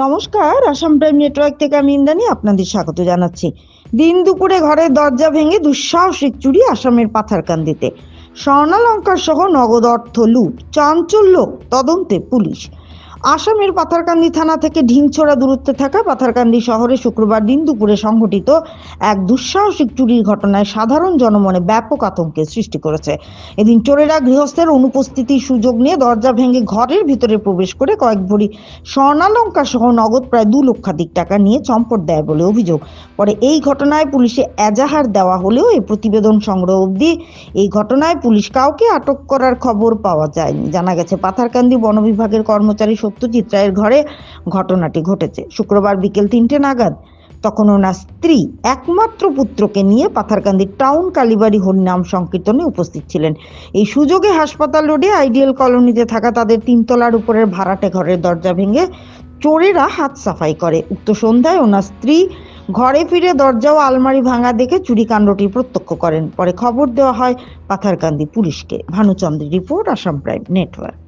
নমস্কার, Assam prime network থেকে আমি ইন্দ্রাণী আপনাদের স্বাগত জানাচ্ছি। দিন দুপুরে ঘরের দরজা ভেঙে দুঃসাহসিক চুরি আসামের পাথারকান্দিতে। স্বর্ণালঙ্কার সহ নগদ অর্থ লুট, চাঞ্চল্য, তদন্তে পুলিশ। আসামের পাথারকান্দি থানা থেকে ঢিংছোড়া দূরত্বে থাকা পাথারকান্দি শহরে শুক্রবার দিন দুপুরে সংঘটিত এক দুঃসাহসিক চুরির ঘটনায় সাধারণ জনমনে ব্যাপক আতঙ্কের সৃষ্টি করেছে। এদিন চোরেরা গৃহস্থের অনুপস্থিতির সুযোগ নিয়ে দরজা ভেঙে ঘরের ভিতরে প্রবেশ করে কয়েক ভরি স্বর্ণালঙ্কা সহ নগদ প্রায় 2 লক্ষাধিক টাকা নিয়ে চম্পট দেয় বলে অভিযোগ। পরে এই ঘটনায় পুলিশে এজাহার দেওয়া হলেও এই প্রতিবেদন সংগ্রহ অবধি এই ঘটনায় পুলিশ কাউকে আটক করার খবর পাওয়া যায়নি। জানা গেছে, পাথারকান্দি বন বিভাগের কর্মচারী সত্যজিৎ রায়ের ঘরে ঘটনাটি ঘটেছে শুক্রবার বিকেল 3টে নাগাদ। তখন ওনার স্ত্রী একমাত্র পুত্রকে নিয়ে পাথারকান্দি টাউন কালীবাড়ি হরিনাম সংকীর্তনে উপস্থিত ছিলেন। এই সুযোগে হাসপাতাল রোডে আইডিয়াল কলোনিতে থাকা তাদের 3তলার উপরের ভাড়াটে ঘরের দরজা ভেঙে চোরেরা হাত সাফাই করে। উক্ত সন্ধ্যায় ওনার স্ত্রী ঘরে ফিরে দরজা ও আলমারি ভাঙা দেখে চুরিকাণ্ডটি প্রত্যক্ষ করেন। পরে খবর দেওয়া হয় পাথারকান্দি পুলিশকে। ভানুচন্দ্রের রিপোর্ট, আসাম প্রাইম নেটওয়ার্ক।